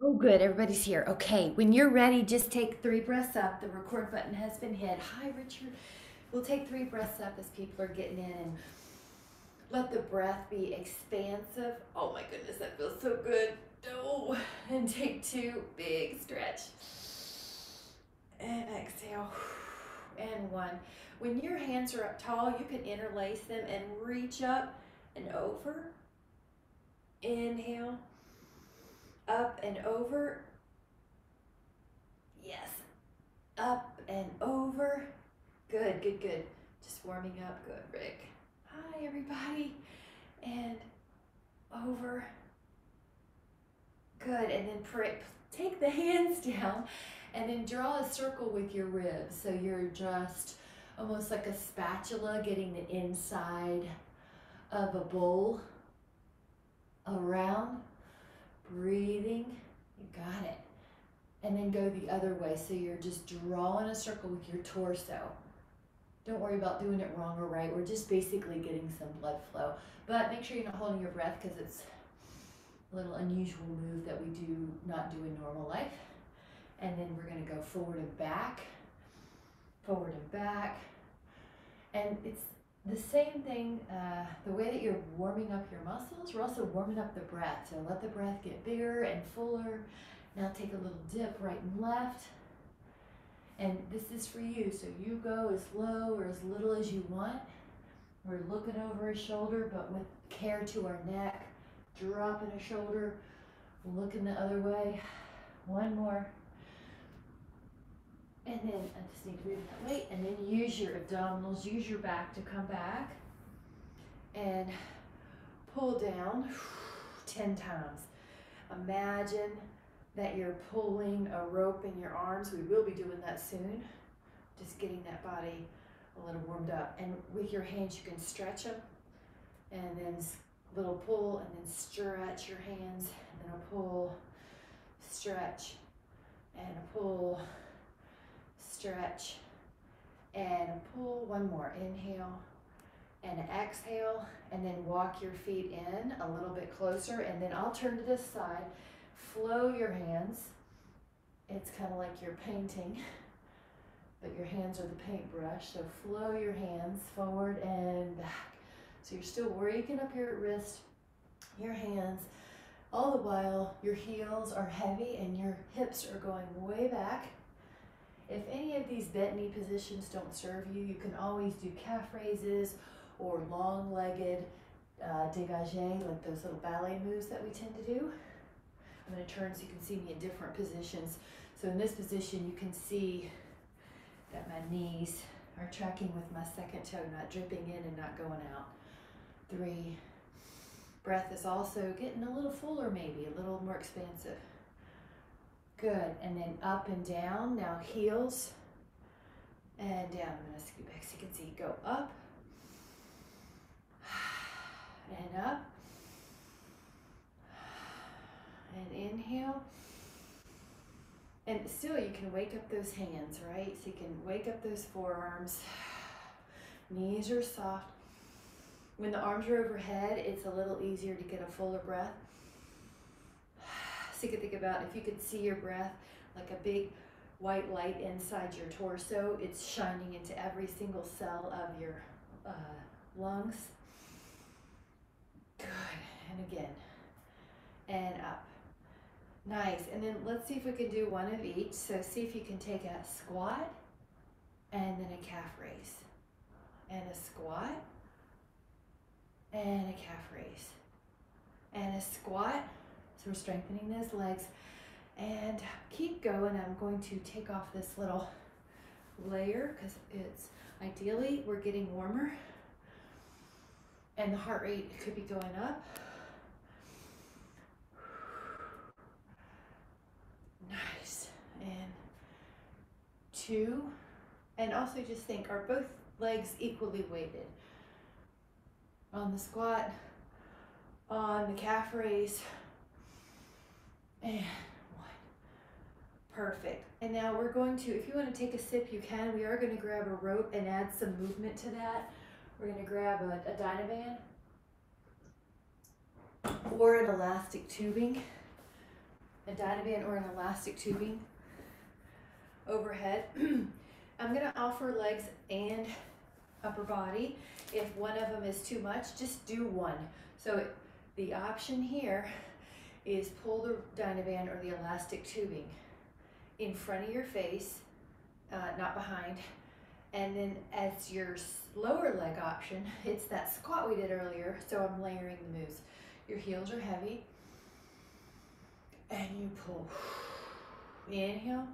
Oh, good. Everybody's here. Okay. When you're ready, just take 3 breaths up. The record button has been hit. Hi, Richard. We'll take 3 breaths up as people are getting in and let the breath be expansive. Oh my goodness, that feels so good. Oh, and take 2, big stretch. And exhale. And 1. When your hands are up tall, you can interlace them and reach up and over. Inhale. Up and over. Yes. Up and over. Good, good, good. Just warming up. Good, Rick. Hi, everybody. And over. Good. And then take the hands down and then draw a circle with your ribs. So you're just almost like a spatula getting the inside of a bowl around. Breathing. You got it. And then go the other way. So you're just drawing a circle with your torso. Don't worry about doing it wrong or right. We're just basically getting some blood flow. But make sure you're not holding your breath because it's a little unusual move that we do not do in normal life. And then we're going to go forward and back. Forward and back. And it's the same thing, the way that you're warming up your muscles, you're also warming up the breath. So let the breath get bigger and fuller. Now take a little dip right and left. And this is for you, so you go as low or as little as you want. We're looking over a shoulder, but with care to our neck. Dropping a shoulder, looking the other way. 1 more. And then I just need to move that weight. And then use your abdominals, use your back to come back. And pull down 10 times. Imagine that you're pulling a rope in your arms. We will be doing that soon. Just getting that body a little warmed up. And with your hands, you can stretch them. And then a little pull, and then stretch your hands. And then a pull, stretch, and a pull, stretch, and a pull. 1 more. Inhale and exhale. And then walk your feet in a little bit closer. And then I'll turn to this side. Flow your hands. It's kind of like you're painting, but your hands are the paintbrush. So flow your hands forward and back. So you're still working up your wrist, your hands, all the while your heels are heavy and your hips are going way back. If any of these bent knee positions don't serve you, you can always do calf raises or long-legged dégagé, like those little ballet moves that we tend to do. I'm going to turn so you can see me in different positions. So in this position, you can see that my knees are tracking with my second toe, not dripping in and not going out. 3. Breath is also getting a little fuller, maybe a little more expansive. Good. And then up and down. Now heels and down. I'm going to scoot back so you can see. Go up and up. And inhale. And still you can wake up those hands, right? So you can wake up those forearms. Knees are soft. When the arms are overhead, it's a little easier to get a fuller breath. So you can think about if you could see your breath like a big white light inside your torso. It's shining into every single cell of your lungs. Good. And again. And up. Nice. And then let's see if we can do 1 of each. So see if you can take a squat and then a calf raise. And a squat and a calf raise. And a squat. So we're strengthening those legs. And keep going. I'm going to take off this little layer because it's ideally we're getting warmer. And the heart rate could be going up. Nice. And 2. And also just think, are both legs equally weighted? On the squat, on the calf raise, and 1. Perfect. And now we're going to, if you want to take a sip, you can. We are going to grab a rope and add some movement to that. We're going to grab a Dynaband or an elastic tubing. a Dynaband or an elastic tubing overhead. I'm gonna offer legs and upper body. If one of them is too much, just do one. So the option here is pull the Dynaband or the elastic tubing in front of your face, not behind. And then as your lower leg option, it's that squat we did earlier, so I'm layering the moves. Your heels are heavy, and you pull. Inhale,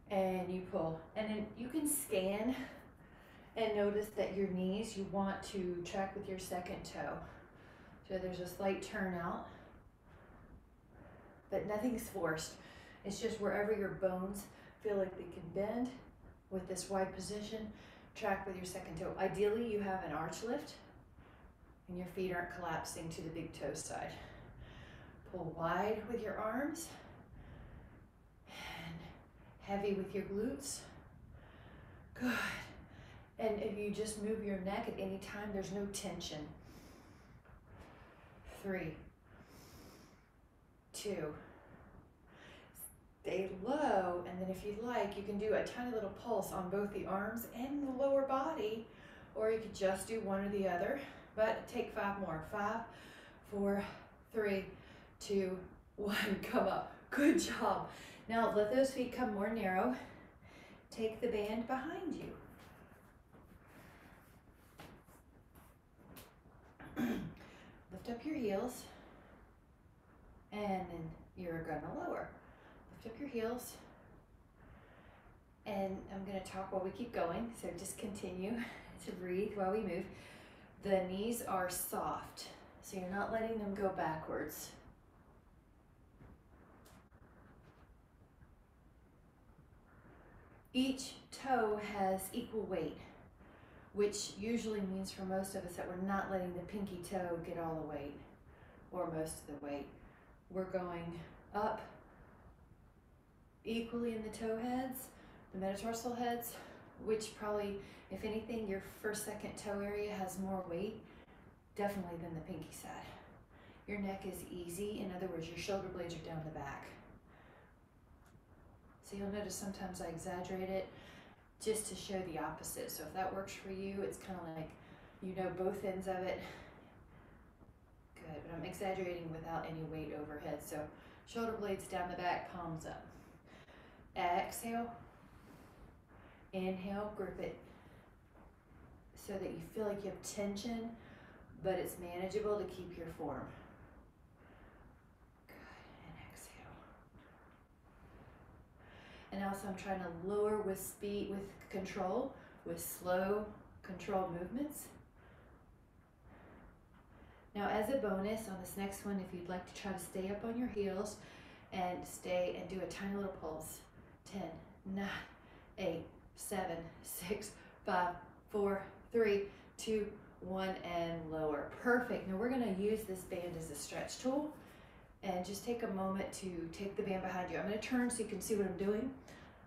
and you pull. And then you can scan and notice that your knees, you want to track with your second toe. So there's a slight turnout, but nothing's forced. It's just wherever your bones feel like they can bend with this wide position, track with your second toe. Ideally, you have an arch lift and your feet aren't collapsing to the big toe side. Pull wide with your arms and heavy with your glutes. Good. And if you just move your neck at any time, there's no tension. 3, 2. Stay low, and then if you'd like, you can do a tiny little pulse on both the arms and the lower body, or you could just do one or the other, but take 5 more. 5, 4, 3, 2, 1, come up. Good job. Now let those feet come more narrow. Take the band behind you. Lift up your heels, and then you're gonna lower. Lift up your heels, and I'm gonna talk while we keep going, so just continue to breathe while we move. The knees are soft, so you're not letting them go backwards. Each toe has equal weight, which usually means for most of us that we're not letting the pinky toe get all the weight, or most of the weight. We're going up equally in the toe heads, the metatarsal heads, which probably, if anything, your first, second toe area has more weight, definitely than the pinky side. Your neck is easy. In other words, your shoulder blades are down the back. So you'll notice sometimes I exaggerate it just to show the opposite. So if that works for you, it's kind of like, you know, both ends of it. Good, but I'm exaggerating without any weight overhead. So shoulder blades down the back, palms up. Exhale, inhale, grip it so that you feel like you have tension, but it's manageable to keep your form. Good, and exhale. And also I'm trying to lower with speed, with control, with slow, controlled movements. Now as a bonus on this next one, if you'd like to try to stay up on your heels and stay and do a tiny little pulse. 10, 9, 8, 7, 6, 5, 4, 3, 2, 1, and lower. Perfect. Now we're going to use this band as a stretch tool, and just take a moment to take the band behind you. I'm going to turn so you can see what I'm doing.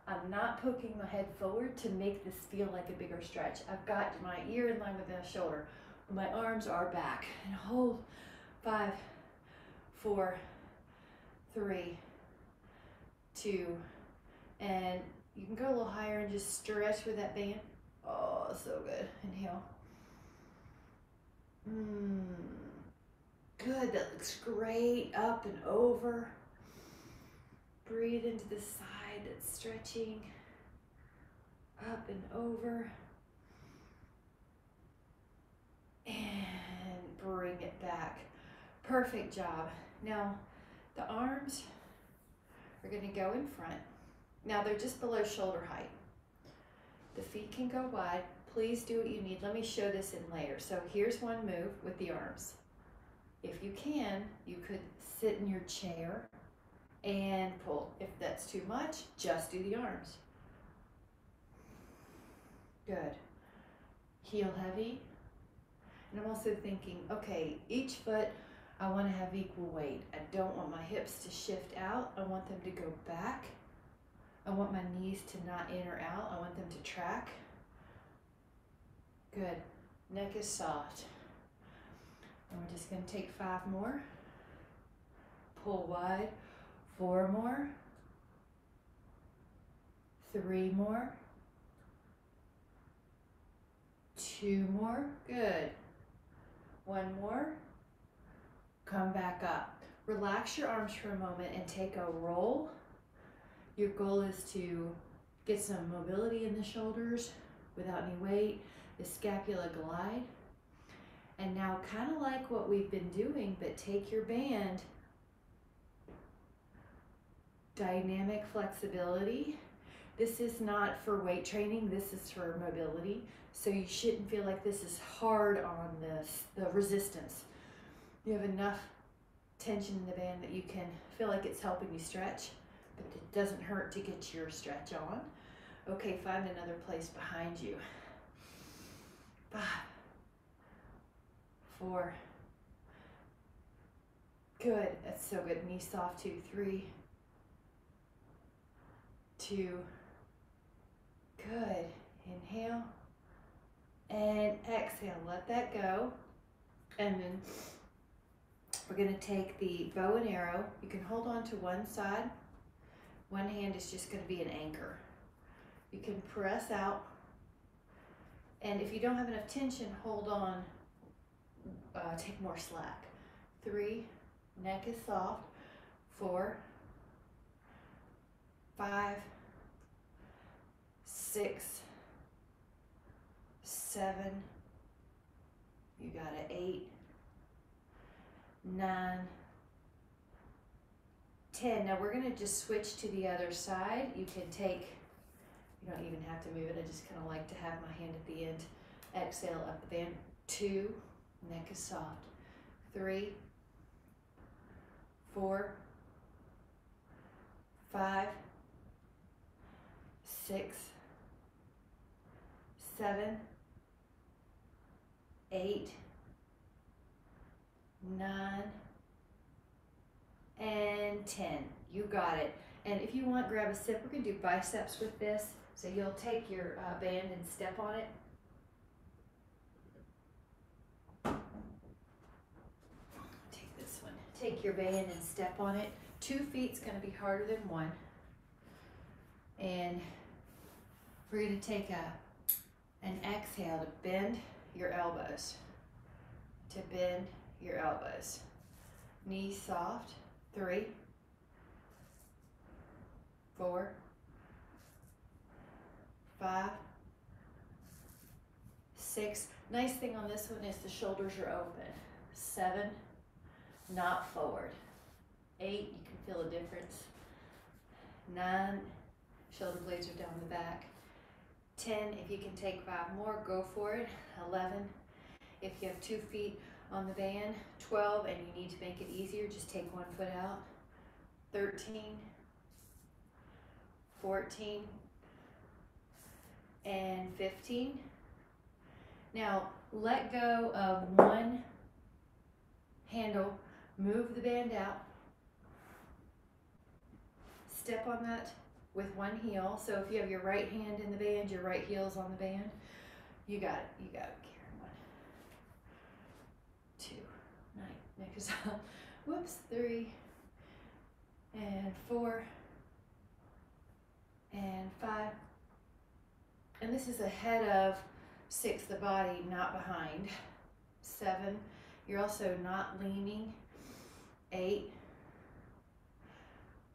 I'm not poking my head forward to make this feel like a bigger stretch. I've got my ear in line with the shoulder. My arms are back. And hold. 5, 4, 3, 2, and you can go a little higher and just stretch with that band. Oh, so good. Inhale. Good, that looks great. Up and over. Breathe into the side that's stretching. Up and over. And bring it back. Perfect job. Now, the arms are going to go in front. Now they're just below shoulder height. The feet can go wide. Please do what you need. Let me show this in layers. So here's one move with the arms. If you can, you could sit in your chair and pull. If that's too much, just do the arms. Good. Heel heavy. And I'm also thinking, okay, each foot I want to have equal weight. I don't want my hips to shift out. I want them to go back. I want my knees to not in or out. I want them to track. Good. Neck is soft. And we're just going to take 5 more. Pull wide. 4 more. 3 more. 2 more. Good. 1 more. Come back up. Relax your arms for a moment and take a roll. Your goal is to get some mobility in the shoulders without any weight. The scapula glide. And now, kind of like what we've been doing, but take your band. Dynamic flexibility. This is not for weight training, this is for mobility. So you shouldn't feel like this is hard on the resistance. You have enough tension in the band that you can feel like it's helping you stretch, but it doesn't hurt to get your stretch on. Okay, find another place behind you. 5, 4. Good, that's so good. Knee soft, 2, 3, 2. Good. Inhale and exhale. Let that go. And then we're going to take the bow and arrow. You can hold on to one side. One hand is just going to be an anchor. You can press out. And if you don't have enough tension, hold on. Take more slack. 3, neck is soft. 4, 5, 6, 7, you got it, 8, 9, 10. Now we're going to just switch to the other side. You can take, you don't even have to move it. I just kind of like to have my hand at the end. Exhale up the band. 2, neck is soft. 3, 4, 5, 6, 7, 8, 9, and 10. You got it. And if you want, grab a sip. We're going to do biceps with this. So you'll take your band and step on it. Take this one. Take your band and step on it. 2 feet's going to be harder than 1. And we're going to take an exhale to bend your elbows. To bend your elbows. Knees soft. 3, 4, 5, 6. Nice thing on this one is the shoulders are open. 7, not forward. 8, you can feel a difference. 9, shoulder blades are down the back. 10, if you can take 5 more, go for it. 11, if you have 2 feet on the band. 12, and you need to make it easier, just take 1 foot out. 13, 14, and 15. Now, let go of one handle, move the band out, step on that with one heel. So if you have your right hand in the band, your right heel's on the band. You got it, you got it, Karen. 1, 2, 9, neck is up. Whoops, 3, and 4, and 5. And this is ahead of 6, the body, not behind. 7, you're also not leaning. 8,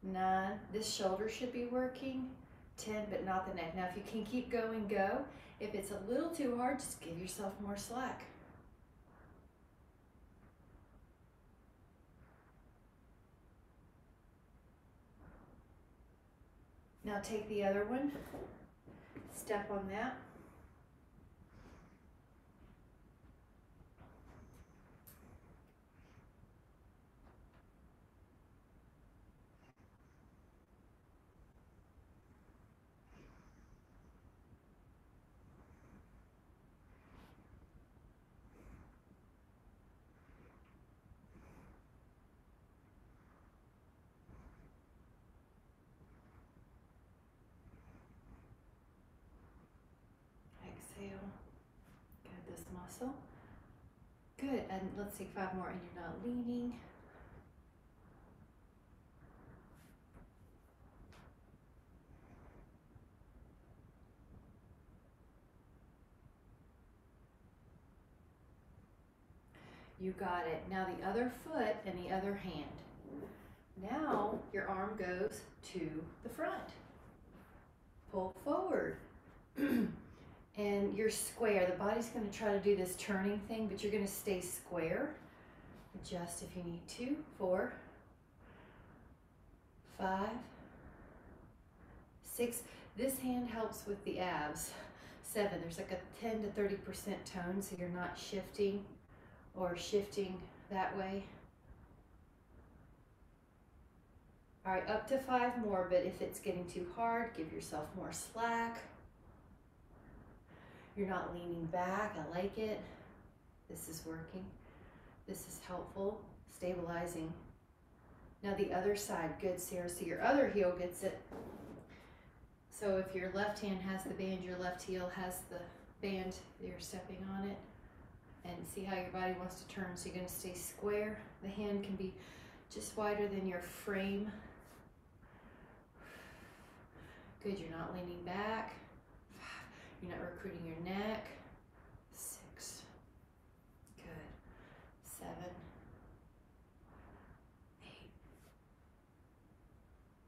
9, this shoulder should be working. 10, but not the neck. Now if you can keep going, go. If it's a little too hard, just give yourself more slack. Now take the other one, step on that. Exhale, get this muscle. Good, and let's take 5 more, and you're not leaning. You got it. Now the other foot and the other hand. Now your arm goes to the front. Pull forward. And you're square. The body's going to try to do this turning thing, but you're going to stay square. Adjust if you need to. 4, 5, 6. This hand helps with the abs. 7. There's like a 10 to 30% tone, so you're not shifting or shifting that way. All right, up to 5 more, but if it's getting too hard, give yourself more slack. You're not leaning back. I like it. This is working. This is helpful, stabilizing. Now the other side, good, Sarah. So your other heel gets it. So if your left hand has the band, your left heel has the band, you're stepping on it. And see how your body wants to turn. So you're going to stay square. The hand can be just wider than your frame. Good, you're not leaning back. 5, you're not recruiting your neck. 6, good. 7, 8,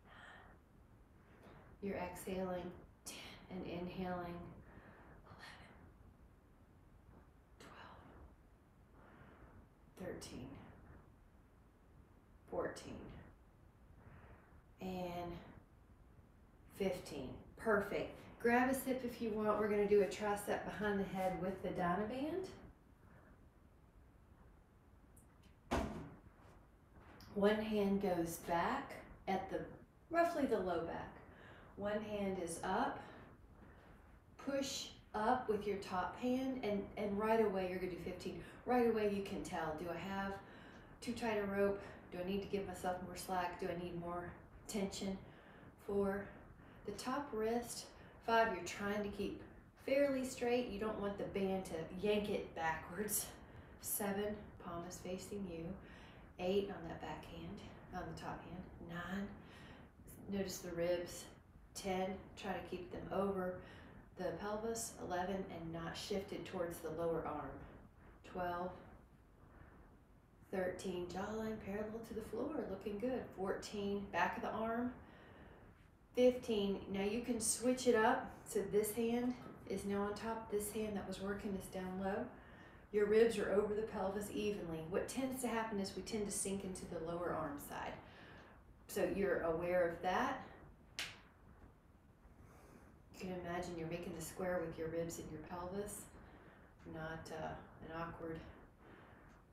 9. You're exhaling, 10, and inhaling, 11, 12, 13, 14, and 15. Perfect. Grab a sip if you want. We're going to do a tricep behind the head with the Donna band. One hand goes back at the roughly the low back. One hand is up. Push up with your top hand, and right away you're going to do 15. Right away you can tell, do I have too tight a rope? Do I need to give myself more slack? Do I need more tension? 4, the top wrist. 5, you're trying to keep fairly straight. You don't want the band to yank it backwards. 7, palm is facing you. 8 on that back hand, on the top hand. 9, notice the ribs. 10, try to keep them over the pelvis. 11, and not shifted towards the lower arm. 12, 13, jawline parallel to the floor, looking good. 14, back of the arm. 15, now you can switch it up. So this hand is now on top. This hand that was working is down low. Your ribs are over the pelvis evenly. What tends to happen is we tend to sink into the lower arm side. So you're aware of that. You can imagine you're making a square with your ribs and your pelvis, not an awkward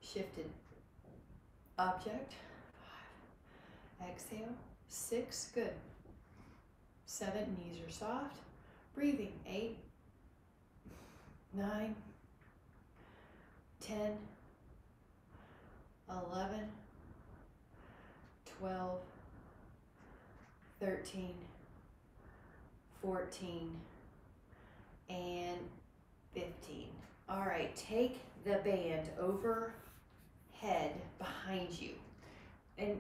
shifted object. 5, exhale. 6, good. 7, knees are soft. Breathing. 8, 9, 10, 11, 12, 13, 14, and 15. All right, take the band overhead behind you. And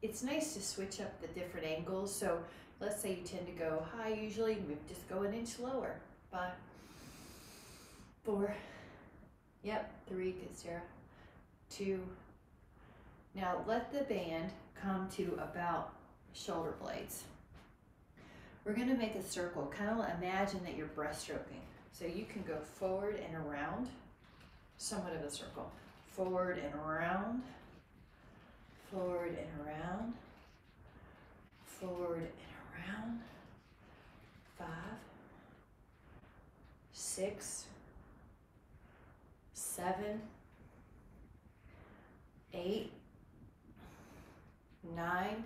it's nice to switch up the different angles. So let's say you tend to go high usually, just go an inch lower. 5, 4, yep, 3, good, Sarah. 2. Now let the band come to about shoulder blades. We're gonna make a circle. Kind of imagine that you're breaststroking. So you can go forward and around, somewhat of a circle. Forward and around, forward and around, forward and around. 5, 6, 7, 8, 9,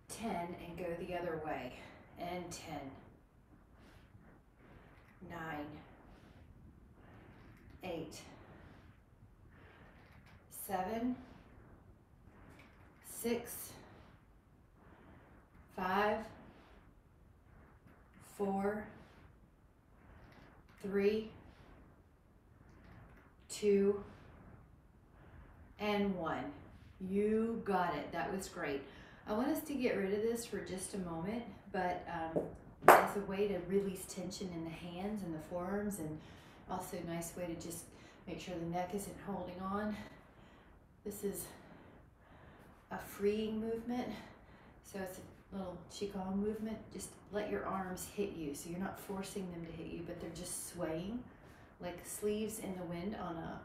10, and go the other way. And 10, 9, 8, 7, 6, 5, 4, 3, 2, and 1. You got it. That was great. I want us to get rid of this for just a moment, but as a way to release tension in the hands and the forearms, and also a nice way to just Make sure the neck isn't holding on. This is a freeing movement. So it's a little qigong movement. Just let your arms hit you. So you're not forcing them to hit you, but they're just swaying like sleeves in the wind on a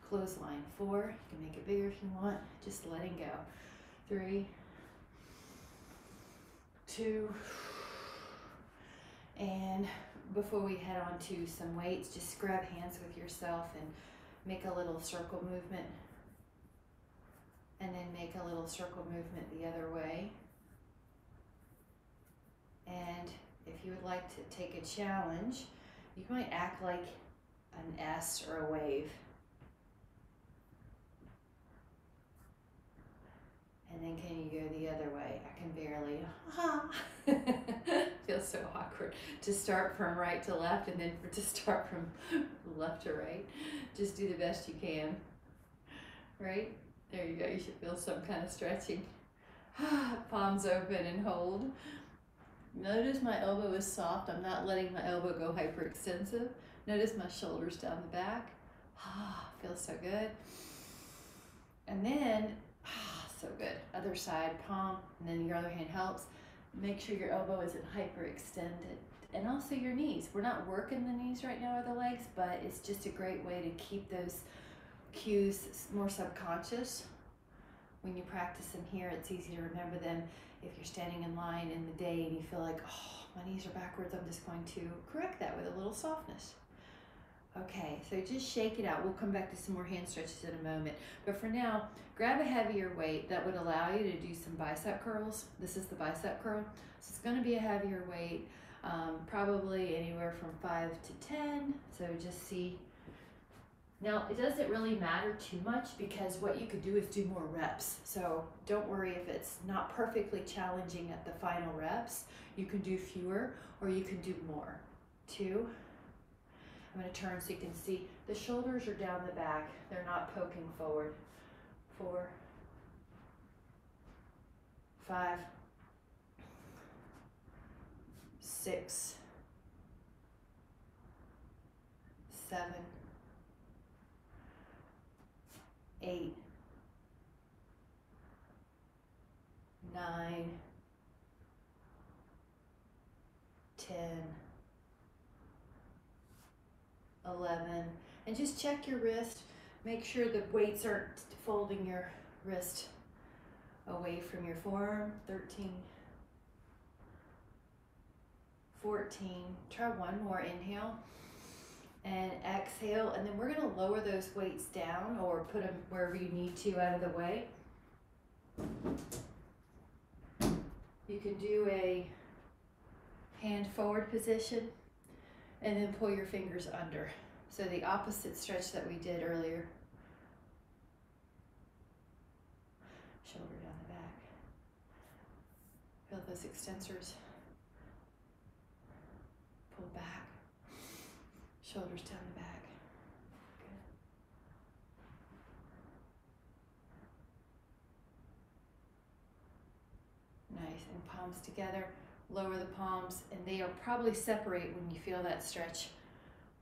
clothesline. 4, you can make it bigger if you want. Just letting go. 3, 2, and before we head on to some weights, just grab hands with yourself and make a little circle movement, and then make a little circle movement the other way. And if you would like to take a challenge, you might act like an S or a wave. And then can you go the other way? I can barely. Feels so awkward to start from right to left and then to start from left to right. Just do the best you can. Right? There you go. You should feel some kind of stretching. Palms open and hold. Notice my elbow is soft. I'm not letting my elbow go hyperextensive. Notice my shoulders down the back. Feels so good. And then, so good. Other side, palm, and then your other hand helps. Make sure your elbow isn't hyperextended. And also your knees. We're not working the knees right now or the legs, but it's just a great way to keep those cues more subconscious. When you practice them here, it's easy to remember them. If you're standing in line in the day and you feel like, oh, my knees are backwards, I'm just going to correct that with a little softness. Okay, so just shake it out. We'll come back to some more hand stretches in a moment. But for now, grab a heavier weight that would allow you to do some bicep curls. This is the bicep curl. So it's going to be a heavier weight, probably anywhere from 5 to 10. So just see. Now, it doesn't really matter too much because what you could do is do more reps. So don't worry if it's not perfectly challenging at the final reps. You can do fewer or you can do more. 2. I'm going to turn so you can see the shoulders are down the back. They're not poking forward. 4, 5, 6, 7, 8, 9, 10, 11, and just check your wrist. Make sure the weights aren't folding your wrist away from your forearm. 13, 14, try one more, inhale and exhale, and then we're going to lower those weights down or put them wherever you need to out of the way. You can do a hand forward position and then pull your fingers under. So the opposite stretch that we did earlier. Shoulder down the back. Feel those extensors. Pull back. Shoulders down the back. Good. Nice, and palms together. Lower the palms, and they'll probably separate when you feel that stretch,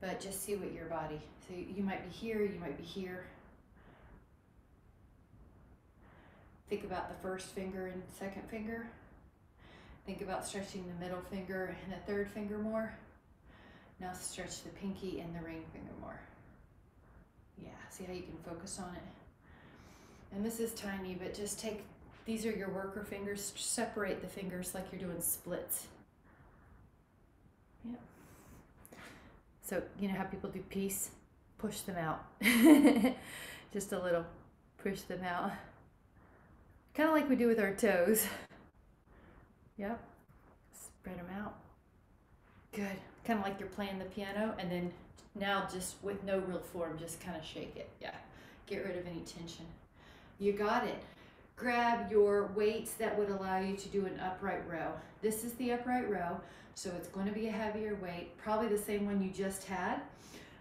but just see what your body, so you might be here, you might be here. Think about the first finger and second finger. Think about stretching the middle finger and the third finger more. Now stretch the pinky and the ring finger more. Yeah, see how you can focus on it. And this is tiny, but just take, these are your worker fingers. Separate the fingers like you're doing splits. Yeah. So, you know how people do peace? Push them out. Just a little. Push them out. Kind of like we do with our toes. Yep. Spread them out. Good. Kind of like you're playing the piano, and then now just with no real form, just kind of shake it. Yeah. Get rid of any tension. You got it. Grab your weights that would allow you to do an upright row. This is the upright row, so it's going to be a heavier weight, probably the same one you just had.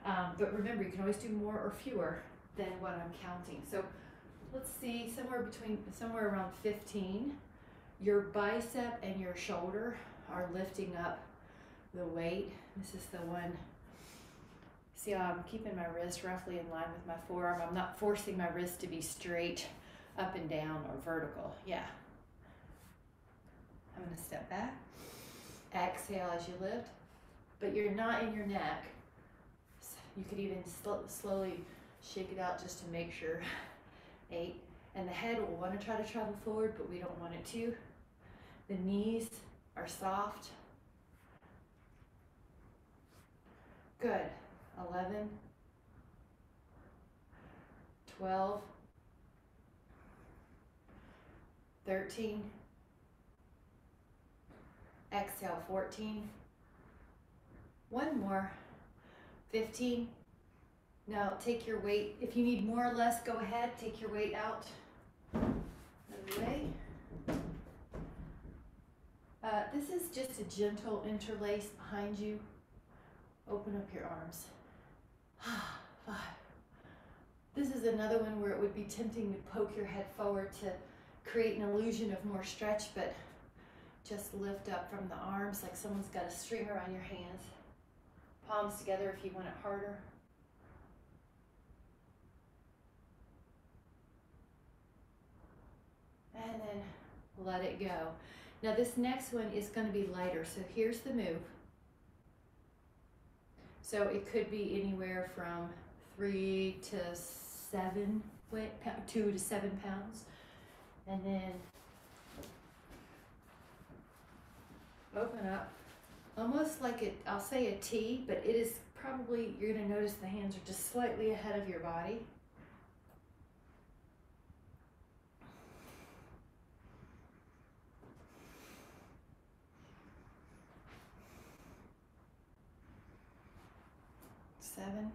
But remember, you can always do more or fewer than what I'm counting. So let's see, somewhere around 15. Your bicep and your shoulder are lifting up the weight. This is the one See how I'm keeping my wrist roughly in line with my forearm. I'm not forcing my wrist to be straight up and down or vertical. Yeah. I'm gonna step back. Exhale as you lift, but you're not in your neck. You could even slowly shake it out just to make sure. 8. And the head will want to try to travel forward, but we don't want it to. The knees are soft. Good. 11, 12, 13. Exhale, 14. One more. 15. Now take your weight. If you need more or less, go ahead. Take your weight out of the way. This is just a gentle interlace behind you. Open up your arms. 5. This is another one where it would be tempting to poke your head forward to create an illusion of more stretch, but just lift up from the arms like someone's got a string around your hands. Palms together if you want it harder. And then let it go. Now this next one is going to be lighter. So here's the move. So it could be anywhere from 3 to 7 weight, 2 to 7 pounds. And then open up, almost like it, I'll say a T, but it is probably, you're going to notice the hands are just slightly ahead of your body. Seven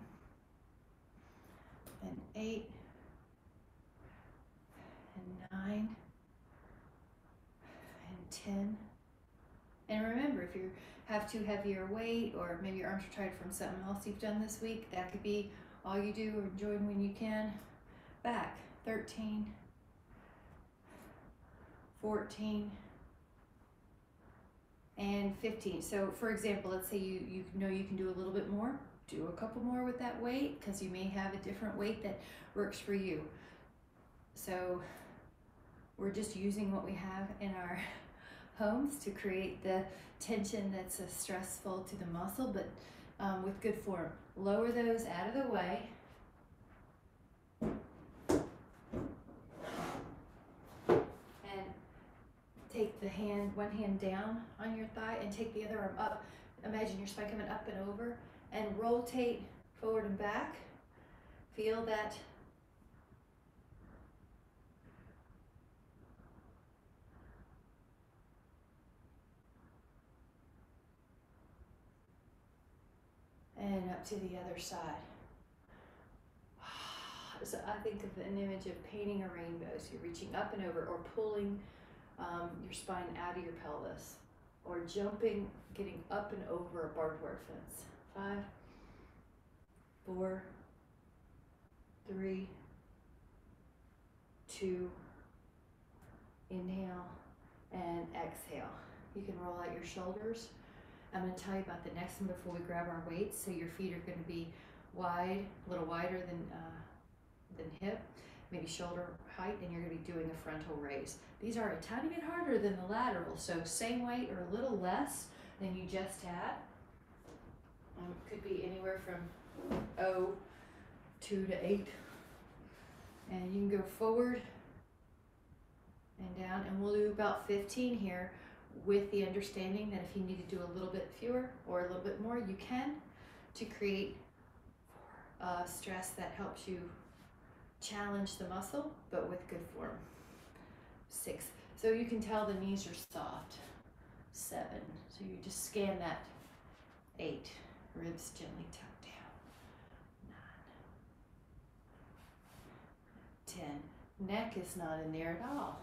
and 8 and 9 and 10. And remember, if you have too heavy a weight, or maybe your arms are tired from something else you've done this week, that could be all you do, or enjoy when you can. Back. 13, 14, and 15. So for example, let's say you know you can do a little bit more. Do a couple more with that weight, because you may have a different weight that works for you. So we're just using what we have in our homes to create the tension that's stressful to the muscle, but with good form. Lower those out of the way. And take the hand, one hand down on your thigh and take the other arm up. Imagine your spine coming up and over. And rotate forward and back. Feel that. And up to the other side. So I think of an image of painting a rainbow. So you're reaching up and over, or pulling your spine out of your pelvis, or jumping, getting up and over a barbed wire fence. 5, 4, 3, 2, inhale and exhale. You can roll out your shoulders. I'm going to tell you about the next one before we grab our weights. So your feet are going to be wide, a little wider than hip, maybe shoulder height, and you're going to be doing a frontal raise. These are a tiny bit harder than the lateral, so same weight or a little less than you just had. Could be anywhere from 2 to 8. And you can go forward and down, and we'll do about 15 here, with the understanding that if you need to do a little bit fewer or a little bit more, you can, to create stress that helps you challenge the muscle, but with good form. 6. So you can tell the knees are soft. 7. So you just scan that. 8. Ribs gently tucked down. 9. 10. Neck is not in there at all.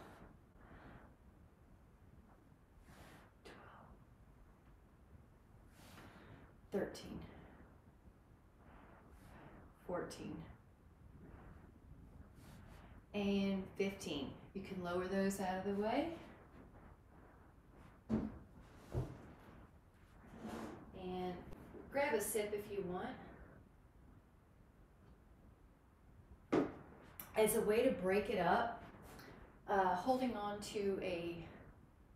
12. 13. 14. And 15. You can lower those out of the way. And grab a sip if you want. as a way to break it up, holding on to a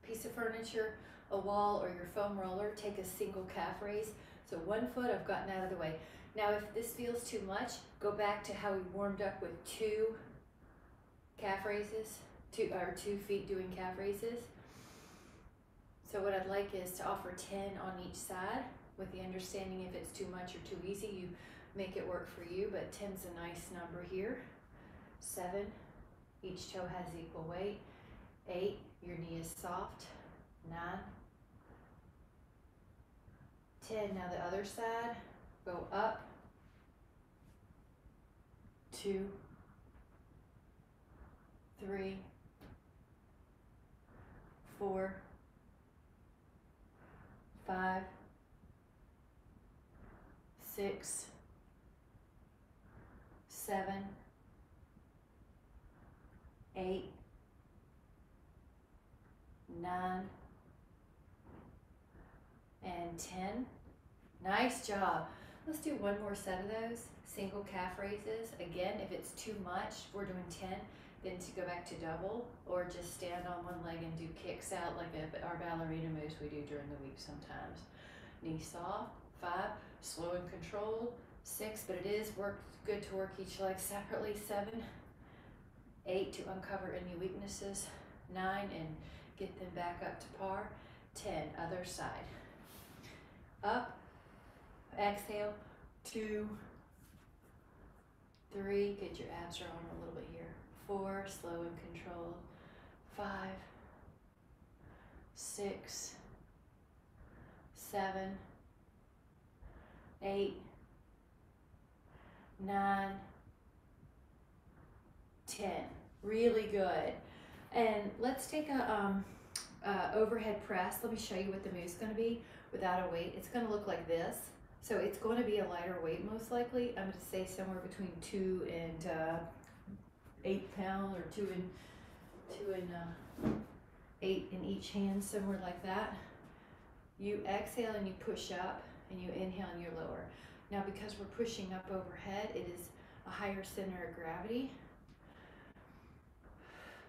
piece of furniture, a wall, or your foam roller, take a single calf raise. So 1 foot I've gotten out of the way. Now if this feels too much, go back to how we warmed up with 2 calf raises, 2 feet doing calf raises. So what I'd like is to offer 10 on each side, with the understanding if it's too much or too easy, you make it work for you, but 10's a nice number here. 7, each toe has equal weight. 8, your knee is soft. 9, 10, now the other side, go up, 2, 3, 4, 5, 6, 7, 8, 9, and 10. Nice job. Let's do 1 more set of those. Single calf raises. Again, if it's too much, we're doing 10. Then to go back to double, or just stand on one leg and do kicks out like our ballerina moves we do during the week sometimes. Knee soft. 5, slow and controlled. 6, but it is good to work each leg separately. 7, 8, to uncover any weaknesses. 9, and get them back up to par. 10, other side. Up, exhale, 2, 3, get your abs rolling a little bit here. 4, slow and controlled. 5, 6, 7, 8, 9, 10. Really good. And let's take a overhead press. Let me show you what the move's going to be without a weight. It's going to look like this. So it's going to be a lighter weight most likely. I'm going to say somewhere between 2 and 8 pounds, or 2 and 8 in each hand, somewhere like that. You exhale and you push up, and you inhale and you lower. Now because we're pushing up overhead, it is a higher center of gravity.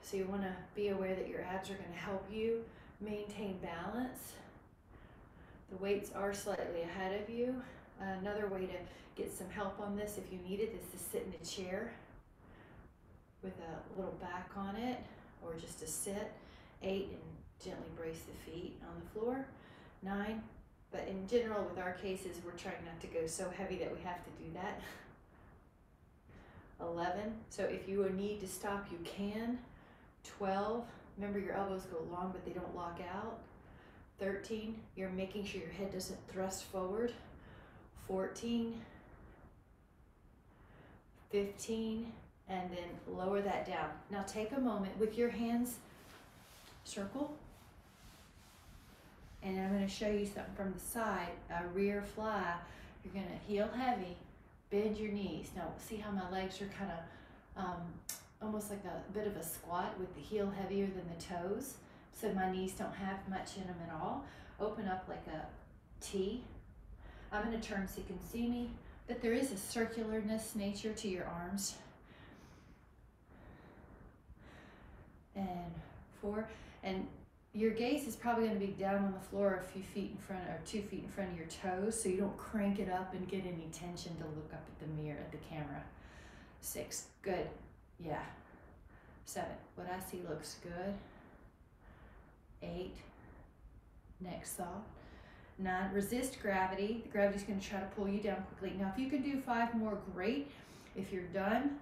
So you want to be aware that your abs are going to help you maintain balance. The weights are slightly ahead of you. Another way to get some help on this, if you need it, is to sit in a chair with a little back on it, or just to sit. 8, and gently brace the feet on the floor. 9, but in general with our cases, we're trying not to go so heavy that we have to do that. 11, so if you need to stop, you can. 12, remember your elbows go long but they don't lock out. 13, you're making sure your head doesn't thrust forward. 14, 15, and then lower that down. Now take a moment with your hands, circle, and I'm going to show you something from the side, a rear fly. You're going to heel heavy, bend your knees. Now see how my legs are kind of almost like a bit of a squat with the heel heavier than the toes, so my knees don't have much in them at all. Open up like a T. I'm going to turn so you can see me, but there is a circularness nature to your arms. And 4, and your gaze is probably going to be down on the floor a few feet in front, or 2 feet in front of your toes, so you don't crank it up and get any tension to look up at the mirror, at the camera. 6, good. Yeah. 7, what I see looks good. 8, neck soft. 9, resist gravity. The gravity's going to try to pull you down quickly. Now, if you can do 5 more, great. If you're done,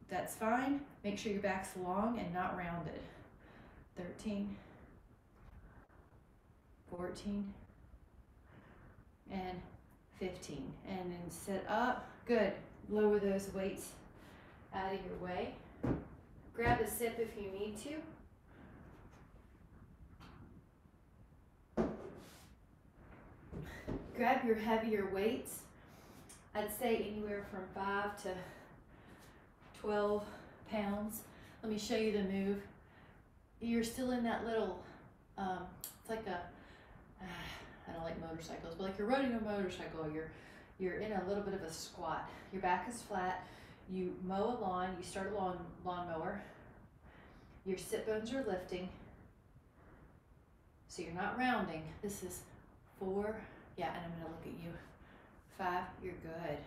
that's fine. Make sure your back's long and not rounded. 13, 14, and 15. And then sit up. Good. Lower those weights out of your way. Grab a sip if you need to. Grab your heavier weights. I'd say anywhere from 5 to 12 pounds. Let me show you the move. You're still in that little, it's like a, I don't like motorcycles, but like you're riding a motorcycle. You're in a little bit of a squat. Your back is flat. You mow a lawn, you start a lawnmower. Your sit bones are lifting. So you're not rounding. This is 4, yeah, and I'm gonna look at you. 5, you're good.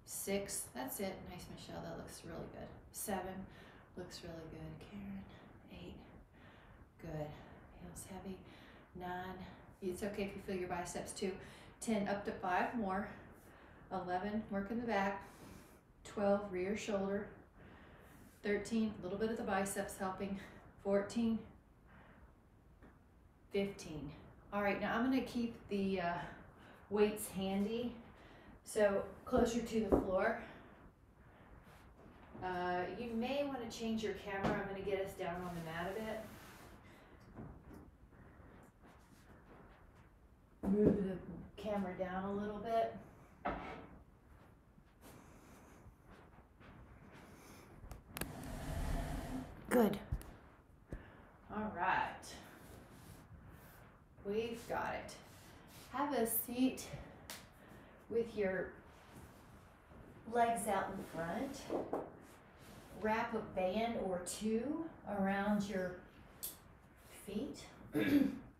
6, that's it. Nice, Michelle, that looks really good. 7, looks really good. Karen, 8, good. Feels heavy. 9, it's okay if you feel your biceps too. 10, up to 5 more. 11, work in the back. 12, rear shoulder. 13, a little bit of the biceps helping. 14, 15. All right, now I'm gonna keep the weights handy, so closer to the floor. You may want to change your camera. I'm gonna get us down on the mat a bit. Move the camera down a little bit. Good. All right. We've got it. Have a seat with your legs out in front. Wrap a band or 2 around your feet.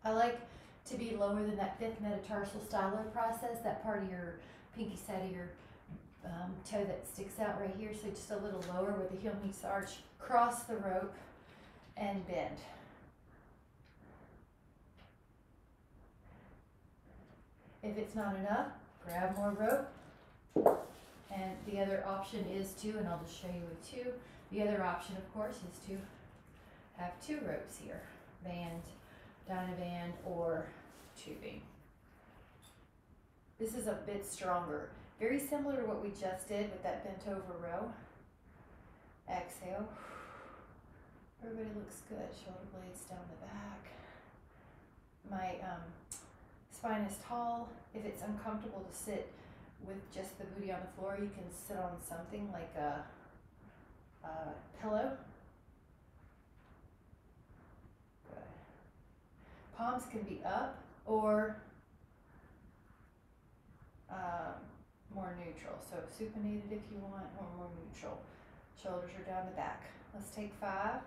I like to be lower than that 5th metatarsal stylo process, that part of your pinky side of your toe that sticks out right here. So just a little lower where the heel meets the arch. Cross the rope and bend. If it's not enough, grab more rope. And the other option is to, and I'll just show you with 2. The other option, of course, is to have 2 ropes here. Band, Dynaband, or tubing. This is a bit stronger. Very similar to what we just did with that bent over row. Exhale. Everybody looks good. Shoulder blades down the back. My spine is tall. If it's uncomfortable to sit with just the booty on the floor, you can sit on something like a pillow. Good. Palms can be up or more neutral. So supinated if you want, or more neutral. Shoulders are down the back. Let's take 5,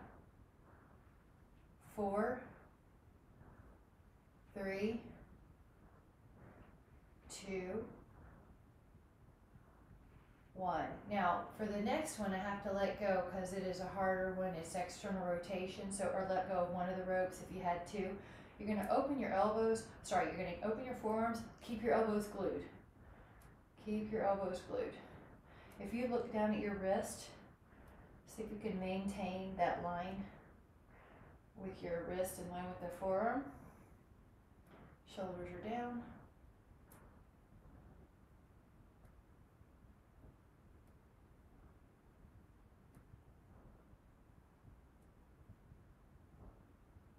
4, 3, 2, 1. Now for the next one I have to let go because it is a harder one. It's external rotation, so or let go of one of the ropes if you had 2. You're going to open your elbows, you're going to open your forearms, keep your elbows glued. Keep your elbows glued. If you look down at your wrist, see if you can maintain that line with your wrist in line with the forearm. Shoulders are down.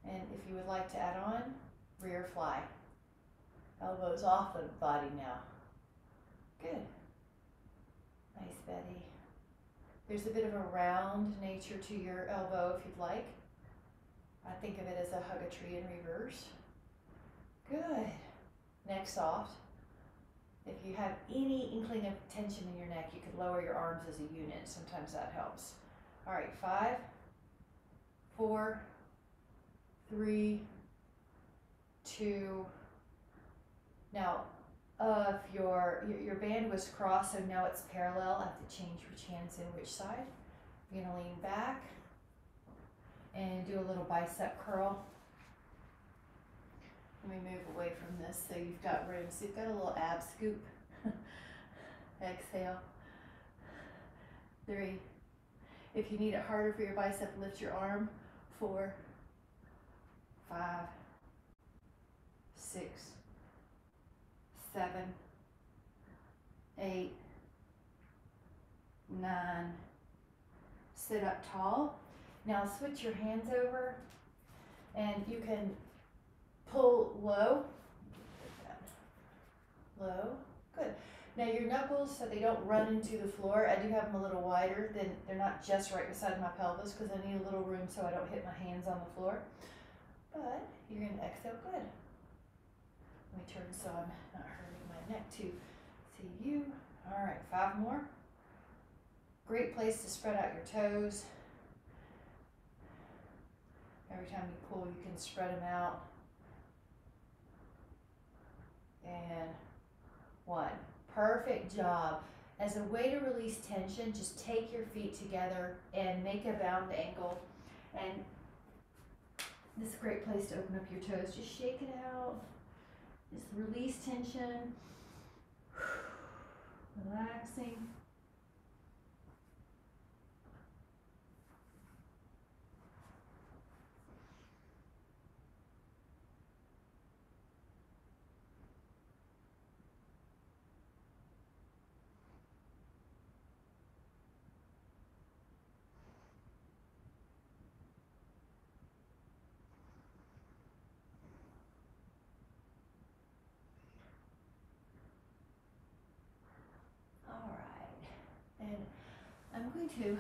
And if you would like to add on, rear fly. Elbows off the body now. Good. Nice, Betty. There's a bit of a round nature to your elbow if you'd like. I think of it as a hug a tree in reverse. Good. Neck soft. If you have any inkling of tension in your neck, you could lower your arms as a unit. Sometimes that helps. All right, 5, 4, 3, 2. Now, if your band was crossed, so now it's parallel, I have to change which hand's in which side. You're gonna lean back and do a little bicep curl. Let me move away from this so you've got room. So you've got a little ab scoop. Exhale. 3. If you need it harder for your bicep, lift your arm. 4, 5, 6, 7, 8, 9. Sit up tall. Now switch your hands over and you can pull low. Low. Good. Now your knuckles, so they don't run into the floor, I do have them a little wider, then they're not just right beside my pelvis because I need a little room so I don't hit my hands on the floor. But you're going to exhale. Good. Let me turn so I'm not hurting my neck to see you. All right, 5 more. Great place to spread out your toes. Every time you pull, you can spread them out. And 1. Perfect job. As a way to release tension, just take your feet together and make a bound angle. And this is a great place to open up your toes. Just shake it out. Just release tension. Relaxing. And I'm going to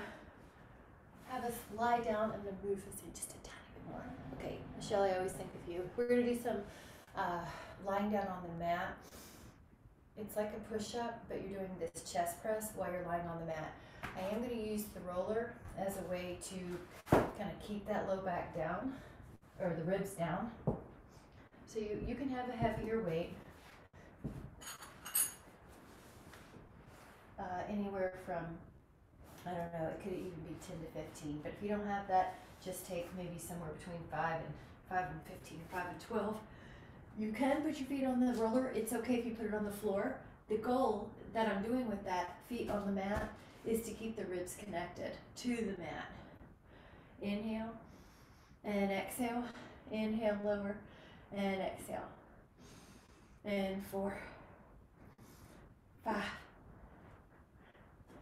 have us lie down and then move this in just a tiny bit more. Okay, Michelle, I always think of you. We're going to do some lying down on the mat. It's like a push-up, but you're doing this chest press while you're lying on the mat. I am going to use the roller as a way to kind of keep that low back down, or the ribs down. So you can have a heavier weight. Anywhere from, I don't know, it could even be 10 to 15, but if you don't have that, just take maybe somewhere between 5 and 15, 5 and 12. You can put your feet on the roller. It's okay if you put it on the floor. The goal that I'm doing with that feet on the mat is to keep the ribs connected to the mat. Inhale and exhale. Inhale, lower, and exhale. And 4, 5,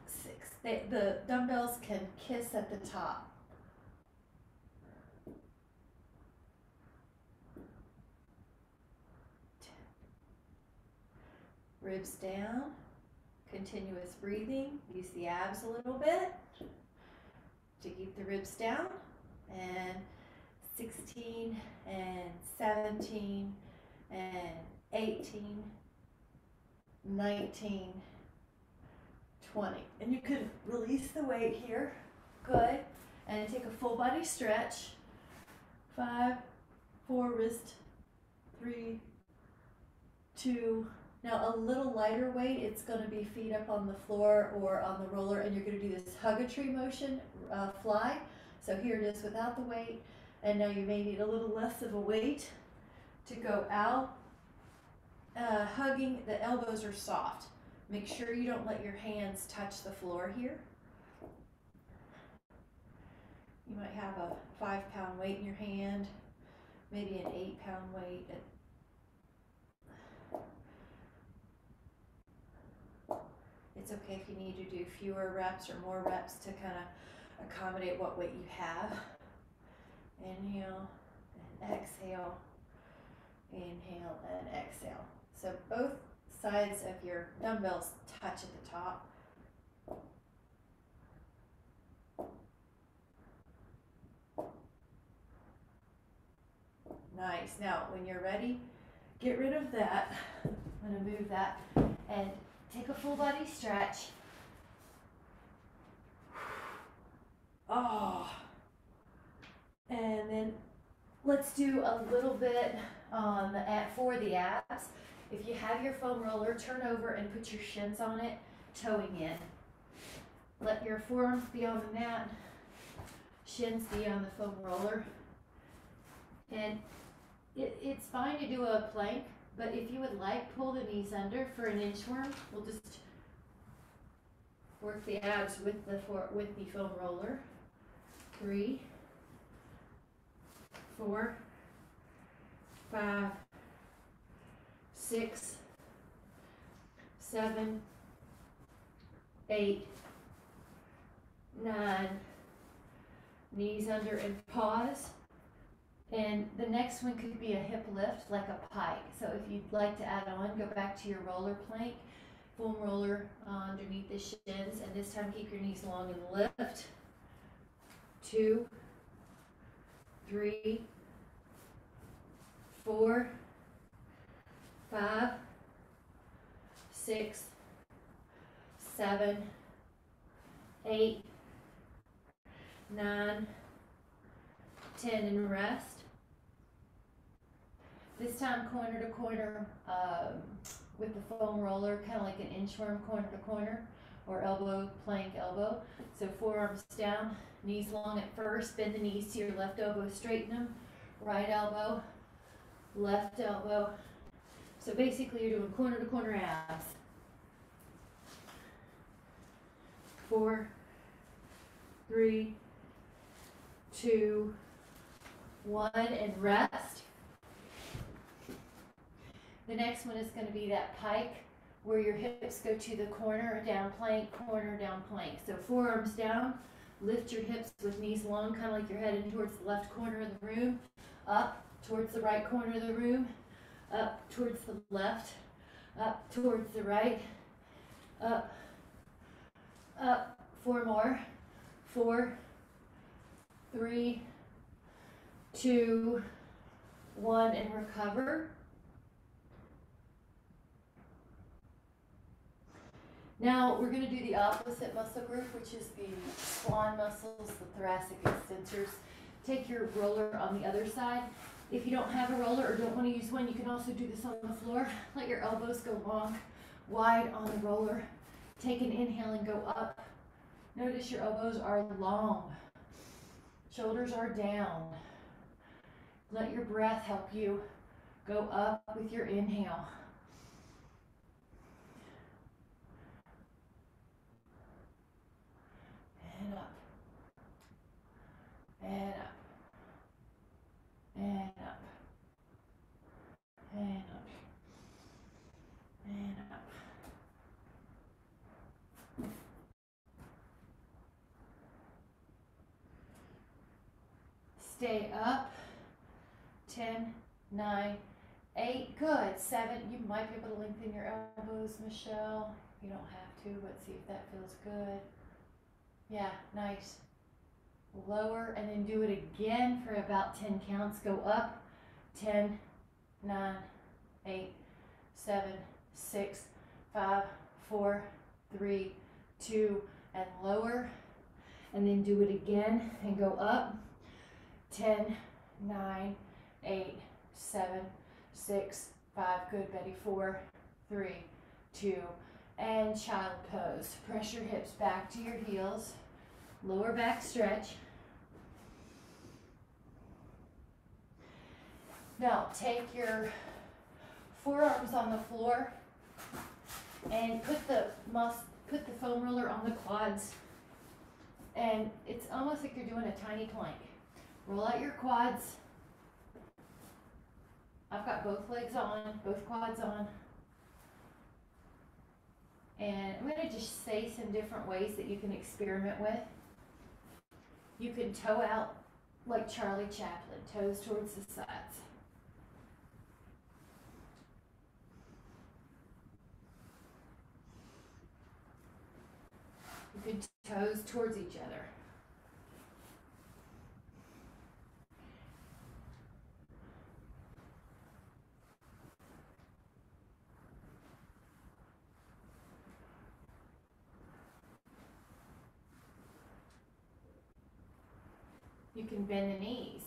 6. The dumbbells can kiss at the top. 10. Ribs down. Continuous breathing. Use the abs a little bit to keep the ribs down. And 16 and 17 and 18, 19, 20. And you can release the weight here. Good. And take a full body stretch. 5, 4, wrist, 3, 2. Now a little lighter weight, it's going to be feet up on the floor or on the roller, and you're going to do this hug-a-tree motion, fly. So here it is without the weight, and now you may need a little less of a weight to go out. Hugging, the elbows are soft. Make sure you don't let your hands touch the floor here. You might have a 5-pound weight in your hand, maybe an 8-pound weight. It's okay if you need to do fewer reps or more reps to kind of accommodate what weight you have. Inhale and exhale. Inhale and exhale. So both sides of your dumbbells touch at the top. Nice. Now, when you're ready, get rid of that. I'm going to move that and take a full body stretch. Oh. And then let's do a little bit on for the abs. If you have your foam roller, turn over and put your shins on it, toeing in. Let your forearms be on the mat, shins be on the foam roller. And it's fine to do a plank, but if you would like, pull the knees under for an inchworm. We'll just work the abs with the foam roller. 3, 4, 5, 6, 7, 8, 9. Knees under and pause. And the next one could be a hip lift, like a pike. So if you'd like to add on, go back to your roller plank, foam roller underneath the shins, and this time keep your knees long and lift. 2, 3, 4, 5, 6, 7, 8, 9, 10, and rest. This time corner to corner with the foam roller, kind of like an inchworm corner to corner, or elbow, plank elbow. So forearms down, knees long at first, bend the knees to your left elbow, straighten them, right elbow, left elbow. So basically you're doing corner to corner abs. 4, 3, 2, 1, and rest. The next one is going to be that pike where your hips go to the corner, down plank, corner, down plank. So forearms down, lift your hips with knees long, kind of like you're heading towards the left corner of the room, up towards the right corner of the room, up towards the left, up towards the right, up, up. 4 more. 4, 3, 2, 1, and recover. Now we're going to do the opposite muscle group, which is the swan muscles, the thoracic extensors. Take your roller on the other side. If you don't have a roller or don't want to use one, you can also do this on the floor. Let your elbows go long, wide on the roller. Take an inhale and go up. Notice your elbows are long. Shoulders are down. Let your breath help you go up with your inhale. And up. And up. And up. And up. And up. Stay up. 10, 9, 8. Good. 7. You might be able to lengthen your elbows, Michelle. You don't have to, but see if that feels good. Yeah, nice. Lower, and then do it again for about 10 counts. Go up. 10, 9, 8, 7, 6, 5, 4, 3, 2, and lower. And then do it again and go up. 10, 9, 8, 7, 6, 5. Good, Betty. 4, 3, 2, and child pose. Press your hips back to your heels. Lower back stretch. Now take your forearms on the floor and put the foam roller on the quads. And it's almost like you're doing a tiny plank. Roll out your quads. I've got both legs on, both quads on. And I'm going to just say some different ways that you can experiment with. You can toe out like Charlie Chaplin, toes towards the sides. You can toes towards each other. You can bend the knees.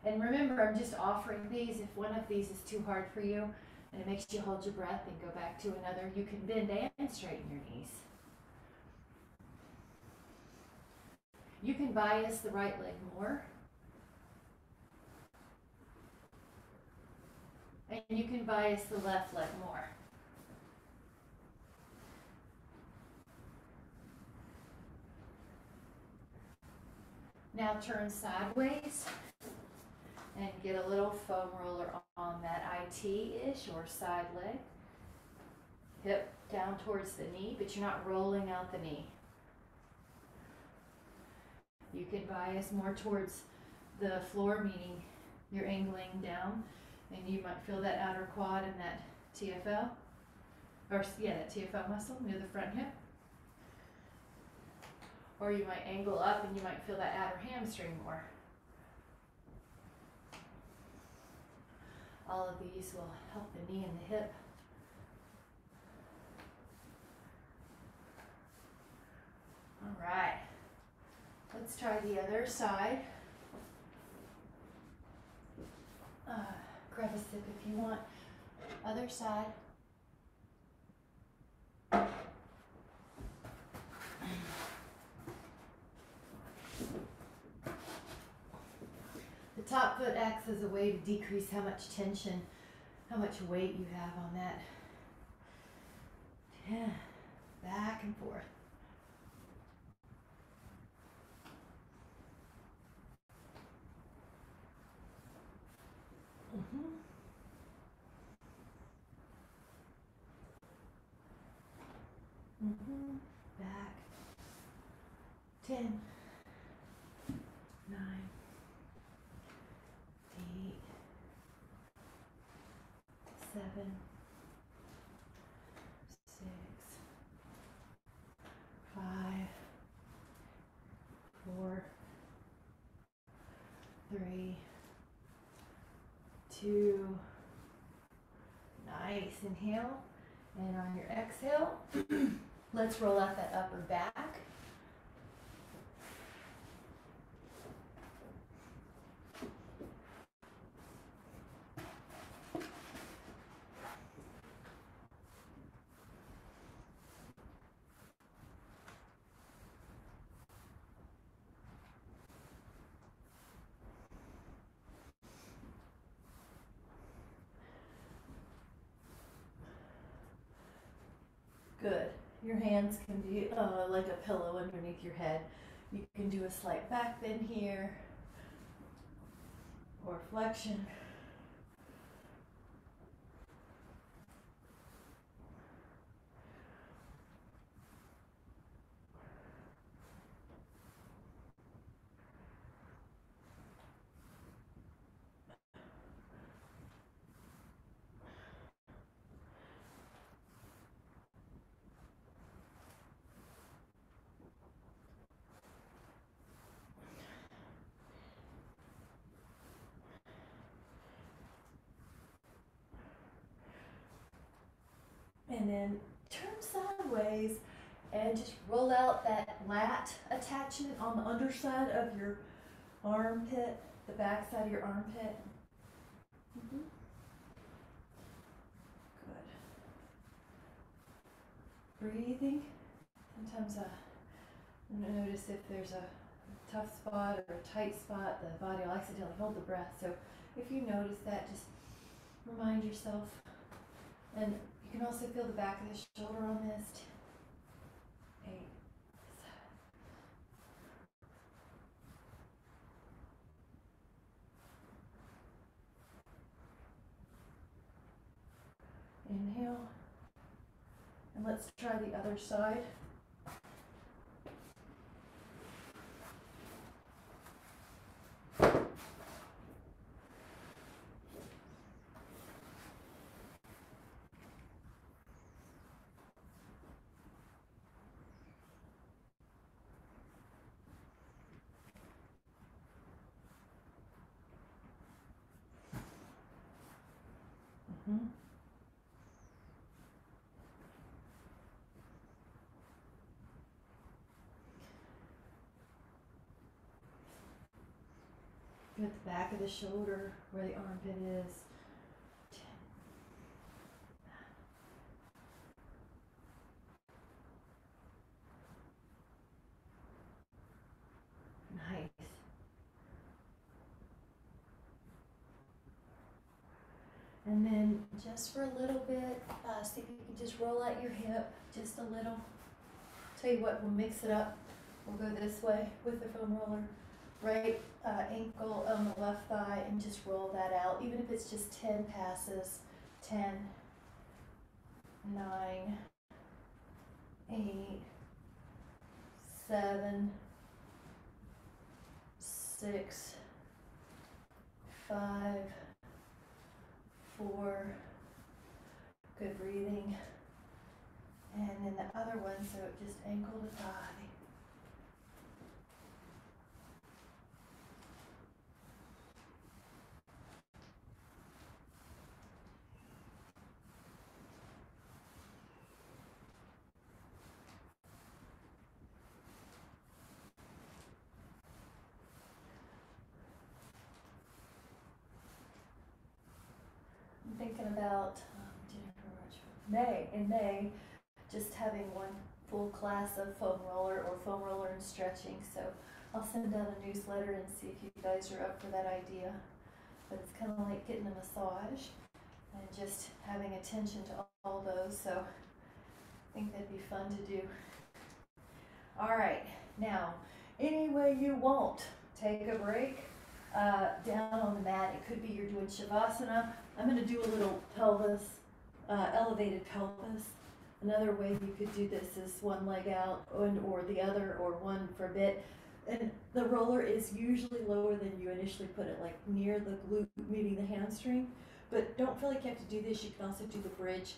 And remember, I'm just offering these. If one of these is too hard for you and it makes you hold your breath and go back to another, you can bend and straighten your knees. You can bias the right leg more. And you can bias the left leg more. Now turn sideways and get a little foam roller on that IT-ish or side leg. Hip down towards the knee, but you're not rolling out the knee. You can bias more towards the floor, meaning you're angling down, and you might feel that outer quad and that TFL, or yeah, that TFL muscle near the front hip. Or you might angle up and you might feel that outer hamstring more. All of these will help the knee and the hip. All right. Let's try the other side. Grab a sip if you want. Other side. The top foot acts as a way to decrease how much tension, how much weight you have on that. Yeah. Back and forth. Back. 10, 9, 8, 7, 6, 5, 4, 3, 2. Nice. Inhale. And on your exhale, let's roll out that upper back. Good. Your hands can be like a pillow underneath your head. You can do a slight back bend here or flexion. And then turn sideways and just roll out that lat attachment on the underside of your armpit, the back side of your armpit. Good. Breathing. Sometimes notice if there's a tough spot or a tight spot, the body will accidentally hold the breath. So if you notice that, just remind yourself. And you can also feel the back of the shoulder on this. 8, 7. Inhale. And let's try the other side. At the back of the shoulder where the armpit is. 10. Nice. And then just for a little bit, see if you can just roll out your hip just a little. Tell you what, we'll mix it up. We'll go this way with the foam roller. Right ankle on the left thigh and just roll that out, even if it's just 10 passes. 10, 9, 8, 7, 6, 5, 4. Good breathing. And then the other one, so just ankle to thigh. I'm thinking about in May, just having one full class of foam roller and stretching. So I'll send out a newsletter and see if you guys are up for that idea. But it's kind of like getting a massage and just having attention to all those. So I think that'd be fun to do. All right, now, any way you want, take a break down on the mat. It could be you're doing Shavasana. I'm going to do a little pelvis, elevated pelvis. Another way you could do this is one leg out or the other, or one for a bit. And the roller is usually lower than you initially put it, like near the glute, meeting the hamstring. But don't feel like you have to do this. You can also do the bridge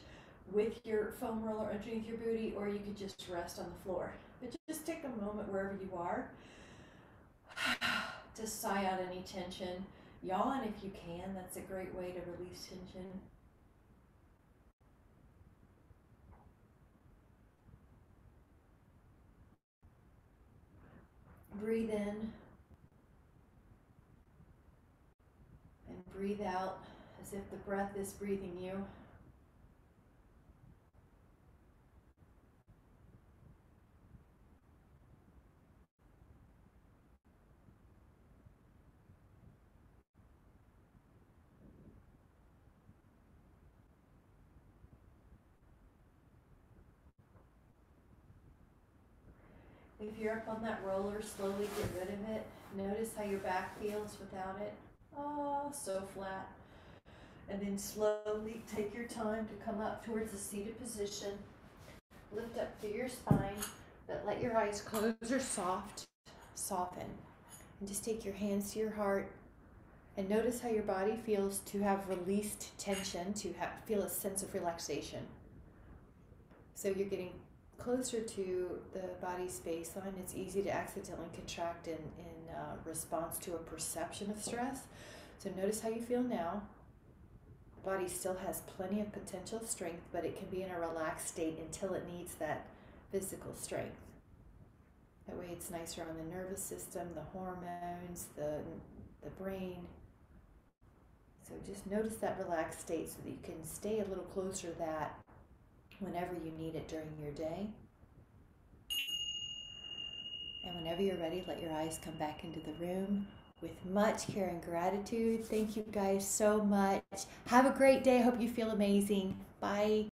with your foam roller underneath your booty, or you could just rest on the floor. But just take a moment wherever you are to sigh out any tension. Yawn if you can. That's a great way to release tension. Breathe in and breathe out as if the breath is breathing you. If you're up on that roller, slowly get rid of it. Notice how your back feels without it. Oh, so flat. And then slowly take your time to come up towards the seated position. Lift up through your spine, but let your eyes close or soften. And just take your hands to your heart and notice how your body feels to have released tension, to feel a sense of relaxation. So you're getting closer to the body's baseline. It's easy to accidentally contract in response to a perception of stress. So notice how you feel now. The body still has plenty of potential strength, but it can be in a relaxed state until it needs that physical strength. That way it's nicer on the nervous system, the hormones, the brain. So just notice that relaxed state so that you can stay a little closer to that whenever you need it during your day. And whenever you're ready, let your eyes come back into the room with much care and gratitude. Thank you guys so much. Have a great day. I hope you feel amazing. Bye.